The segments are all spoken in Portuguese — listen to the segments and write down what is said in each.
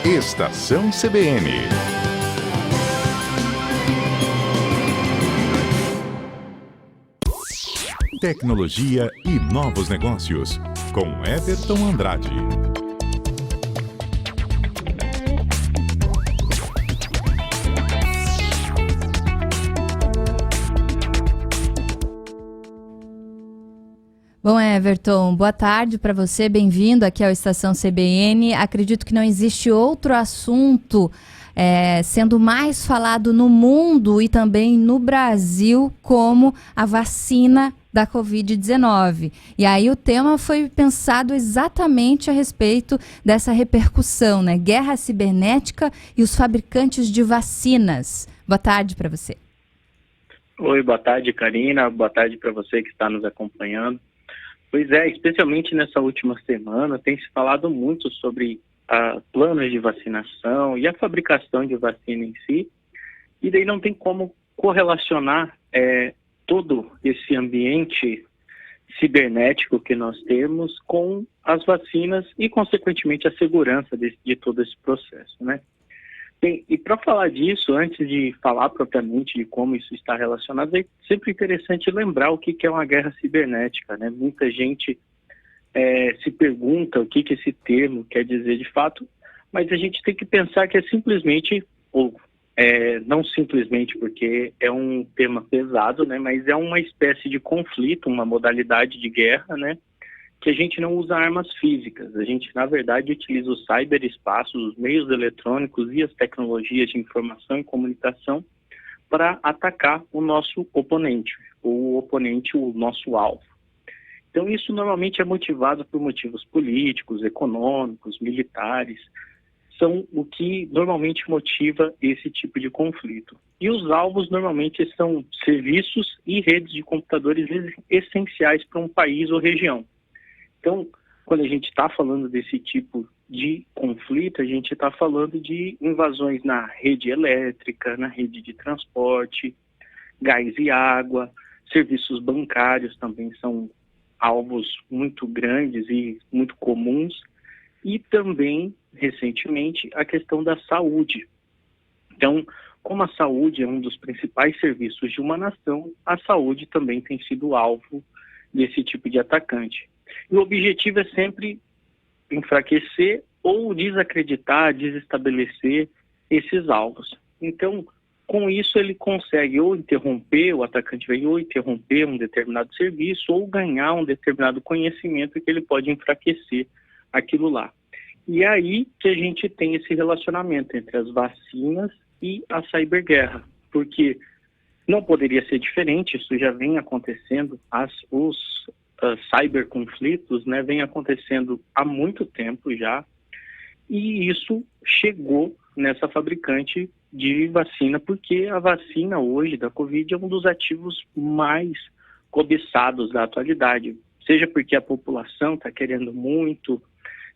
Estação CBN. Tecnologia e novos negócios, com Everton Andrade. Bom, Everton, boa tarde para você, bem-vindo aqui ao Estação CBN. Acredito que não existe outro assunto sendo mais falado no mundo e também no Brasil como a vacina da Covid-19. E aí o tema foi pensado exatamente a respeito dessa repercussão, né? Guerra cibernética e os fabricantes de vacinas. Boa tarde para você. Oi, boa tarde, Karina. Boa tarde para você que está nos acompanhando. Pois é, especialmente nessa última semana, tem se falado muito sobre planos de vacinação e a fabricação de vacina em si, e daí não tem como correlacionar todo esse ambiente cibernético que nós temos com as vacinas e, consequentemente, a segurança de todo esse processo, né? Bem, e para falar disso, antes de falar propriamente de como isso está relacionado, é sempre interessante lembrar o que é uma guerra cibernética, né? Muita gente se pergunta o que esse termo quer dizer de fato, mas a gente tem que pensar que é simplesmente, ou não simplesmente porque é um tema pesado, né? Mas é uma espécie de conflito, uma modalidade de guerra, né? Que a gente não usa armas físicas, a gente, na verdade, utiliza o cyberespaço, os meios eletrônicos e as tecnologias de informação e comunicação para atacar o nosso oponente, o nosso alvo. Então, isso normalmente é motivado por motivos políticos, econômicos, militares, são o que normalmente motiva esse tipo de conflito. E os alvos normalmente são serviços e redes de computadores essenciais para um país ou região. Então, quando a gente está falando desse tipo de conflito, a gente está falando de invasões na rede elétrica, na rede de transporte, gás e água, serviços bancários também são alvos muito grandes e muito comuns, e também, recentemente, a questão da saúde. Então, como a saúde é um dos principais serviços de uma nação, a saúde também tem sido alvo desse tipo de atacante. E o objetivo é sempre enfraquecer ou desacreditar, desestabelecer esses alvos. Então, com isso ele consegue ou interromper, o atacante vem ou interromper um determinado serviço ou ganhar um determinado conhecimento que ele pode enfraquecer aquilo lá. E é aí que a gente tem esse relacionamento entre as vacinas e a cyberguerra, porque não poderia ser diferente, isso já vem acontecendo, os cyberconflitos, né, vem acontecendo há muito tempo já, e isso chegou nessa fabricante de vacina, porque a vacina hoje da Covid é um dos ativos mais cobiçados da atualidade, seja porque a população está querendo muito,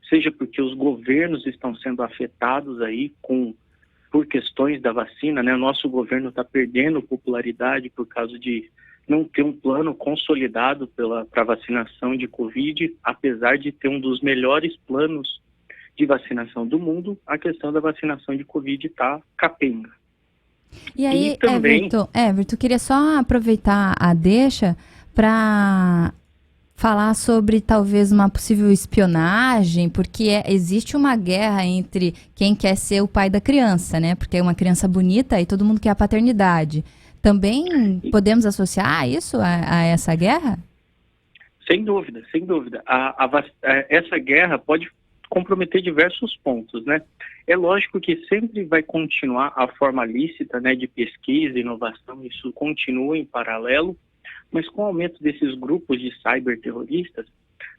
seja porque os governos estão sendo afetados aí por questões da vacina, né? Nosso governo está perdendo popularidade por causa de não ter um plano consolidado para vacinação de Covid, apesar de ter um dos melhores planos de vacinação do mundo, a questão da vacinação de Covid está capenga. E aí, também... Everton, queria só aproveitar a deixa para falar sobre talvez uma possível espionagem, porque existe uma guerra entre quem quer ser o pai da criança, né? Porque é uma criança bonita e todo mundo quer a paternidade. Também podemos associar isso a essa guerra? Sem dúvida, sem dúvida. Essa guerra pode comprometer diversos pontos, né? É lógico que sempre vai continuar a forma lícita, né, de pesquisa e inovação, isso continua em paralelo, mas com o aumento desses grupos de cyberterroristas,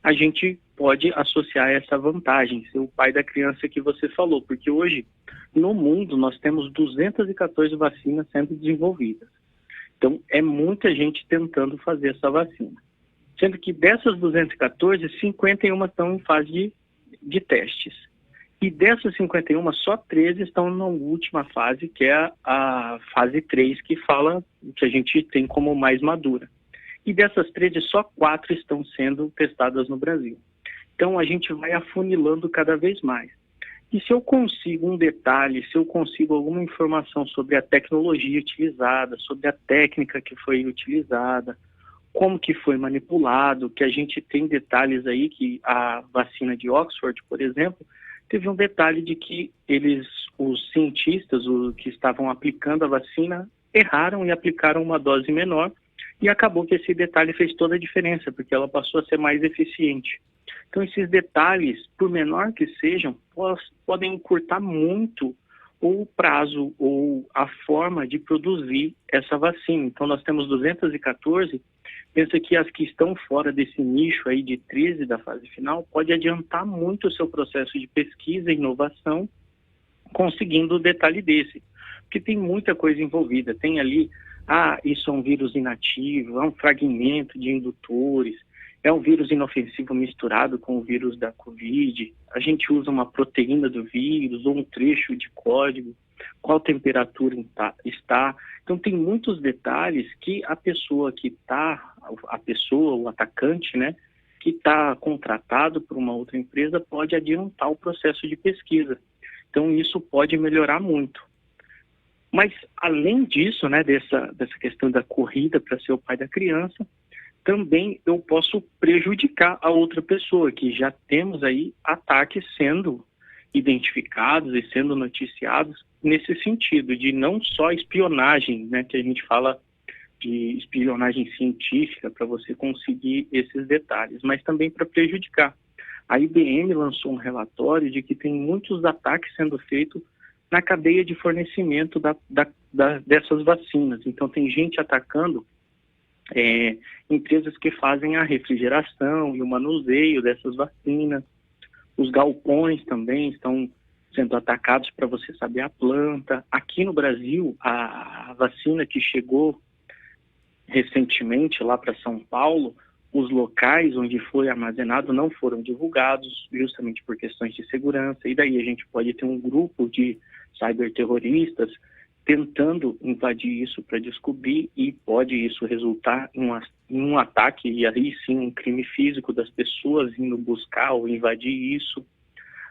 a gente pode associar essa vantagem, ser o pai da criança que você falou, porque hoje, no mundo, nós temos 214 vacinas sendo desenvolvidas. Então, é muita gente tentando fazer essa vacina. Sendo que dessas 214, 51 estão em fase de testes. E dessas 51, só 13 estão na última fase, que é a fase 3, que a gente tem como mais madura. E dessas 13, só 4 estão sendo testadas no Brasil. Então, a gente vai afunilando cada vez mais. E se eu consigo um detalhe, se eu consigo alguma informação sobre a tecnologia utilizada, sobre a técnica que foi utilizada, como que foi manipulado, que a gente tem detalhes aí que a vacina de Oxford, por exemplo, teve um detalhe de que os cientistas que estavam aplicando a vacina, erraram e aplicaram uma dose menor, e acabou que esse detalhe fez toda a diferença, porque ela passou a ser mais eficiente. Então, esses detalhes, por menor que sejam, podem encurtar muito o prazo ou a forma de produzir essa vacina. Então, nós temos 214, pensa que as que estão fora desse nicho aí de 13 da fase final, pode adiantar muito o seu processo de pesquisa e inovação, conseguindo o detalhe desse. Porque tem muita coisa envolvida. Tem ali, isso é um vírus inativo, é um fragmento de indutores, é um vírus inofensivo misturado com o vírus da Covid, a gente usa uma proteína do vírus ou um trecho de código, qual temperatura está. Então, tem muitos detalhes que a pessoa, o atacante, né, que está contratado por uma outra empresa, pode adiantar o processo de pesquisa. Então, isso pode melhorar muito. Mas, além disso, né, dessa questão da corrida para ser o pai da criança, também eu posso prejudicar a outra pessoa, que já temos aí ataques sendo identificados e sendo noticiados nesse sentido, de não só espionagem, né, que a gente fala de espionagem científica para você conseguir esses detalhes, mas também para prejudicar. A IBM lançou um relatório de que tem muitos ataques sendo feitos na cadeia de fornecimento dessas vacinas. Então, tem gente atacando empresas que fazem a refrigeração e o manuseio dessas vacinas. Os galpões também estão sendo atacados para você saber a planta. Aqui no Brasil, a vacina que chegou recentemente lá para São Paulo, os locais onde foi armazenado não foram divulgados, justamente por questões de segurança. E daí a gente pode ter um grupo de cyberterroristas tentando invadir isso para descobrir, e pode isso resultar em um ataque, e aí sim um crime físico das pessoas indo buscar ou invadir isso.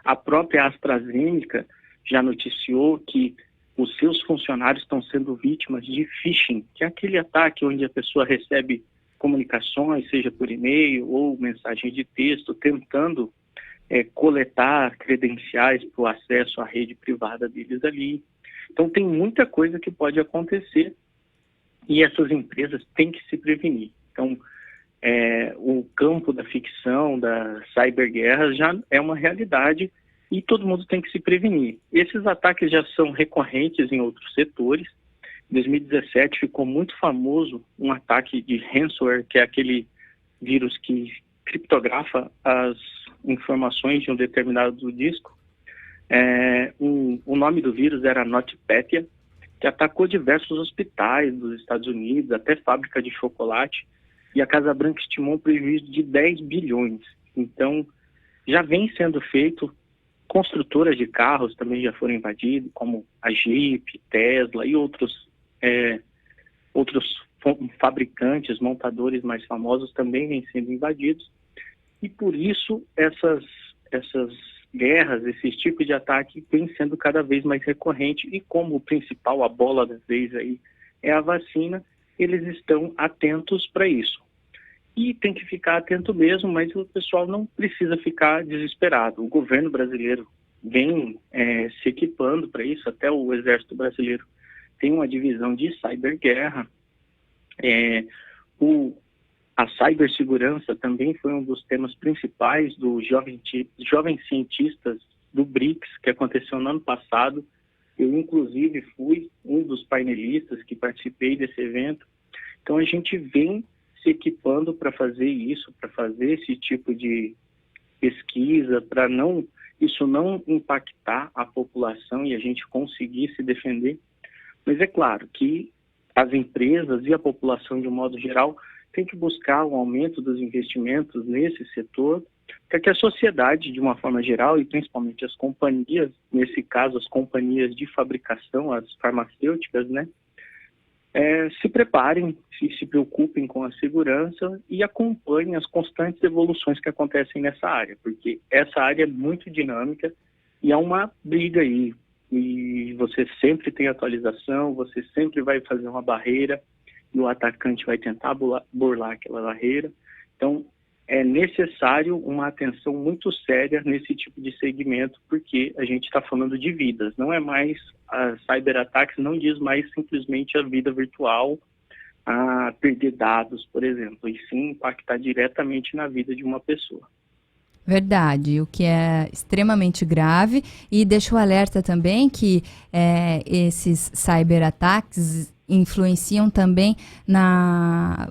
A própria AstraZeneca já noticiou que os seus funcionários estão sendo vítimas de phishing, que é aquele ataque onde a pessoa recebe comunicações, seja por e-mail ou mensagem de texto, tentando coletar credenciais para o acesso à rede privada deles ali. Então, tem muita coisa que pode acontecer e essas empresas têm que se prevenir. Então, o campo da ficção, da cyberguerra já é uma realidade e todo mundo tem que se prevenir. Esses ataques já são recorrentes em outros setores. Em 2017 ficou muito famoso um ataque de ransomware, que é aquele vírus que criptografa as informações de um determinado disco. O nome do vírus era NotPetya, que atacou diversos hospitais dos Estados Unidos, até fábrica de chocolate, e a Casa Branca estimou um prejuízo de 10 bilhões. Então, já vem sendo feito. Construtoras de carros também já foram invadidas, como a Jeep, Tesla e outros fabricantes, montadores mais famosos também vêm sendo invadidos. E por isso essas guerras, esses tipos de ataque vêm sendo cada vez mais recorrente, e como o principal, a bola da vez aí é a vacina, eles estão atentos para isso. E tem que ficar atento mesmo, mas o pessoal não precisa ficar desesperado. O governo brasileiro vem se equipando para isso, até o Exército Brasileiro tem uma divisão de cyberguerra. A cibersegurança também foi um dos temas principais do Jovens Cientistas do BRICS, que aconteceu no ano passado. Eu, inclusive, fui um dos painelistas que participei desse evento. Então, a gente vem se equipando para fazer isso, para fazer esse tipo de pesquisa, para isso não impactar a população e a gente conseguir se defender. Mas é claro que as empresas e a população, de um modo geral, tem que buscar um aumento dos investimentos nesse setor, para que a sociedade, de uma forma geral, e principalmente as companhias, nesse caso as companhias de fabricação, as farmacêuticas, né, se preparem, se preocupem com a segurança e acompanhem as constantes evoluções que acontecem nessa área, porque essa área é muito dinâmica e há uma briga aí. E você sempre tem atualização, você sempre vai fazer uma barreira e o atacante vai tentar burlar aquela barreira. Então, é necessário uma atenção muito séria nesse tipo de segmento, porque a gente está falando de vidas, não é mais, cyberataques não diz mais simplesmente a vida virtual, a perder dados, por exemplo, e sim impactar diretamente na vida de uma pessoa. Verdade, o que é extremamente grave, e deixa o alerta também que esses cyberataques influenciam também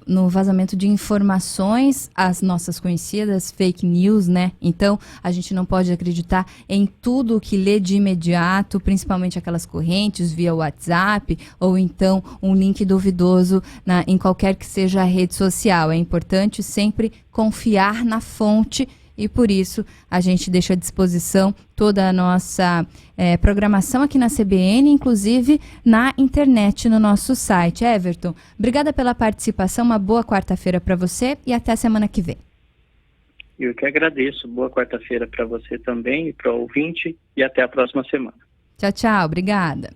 no vazamento de informações, as nossas conhecidas fake news, né? Então, a gente não pode acreditar em tudo o que lê de imediato, principalmente aquelas correntes via WhatsApp, ou então um link duvidoso em qualquer que seja a rede social. É importante sempre confiar na fonte. E por isso a gente deixa à disposição toda a nossa programação aqui na CBN, inclusive na internet, no nosso site. Everton, obrigada pela participação, uma boa quarta-feira para você e até a semana que vem. Eu que agradeço, boa quarta-feira para você também e para o ouvinte e até a próxima semana. Tchau, tchau, obrigada.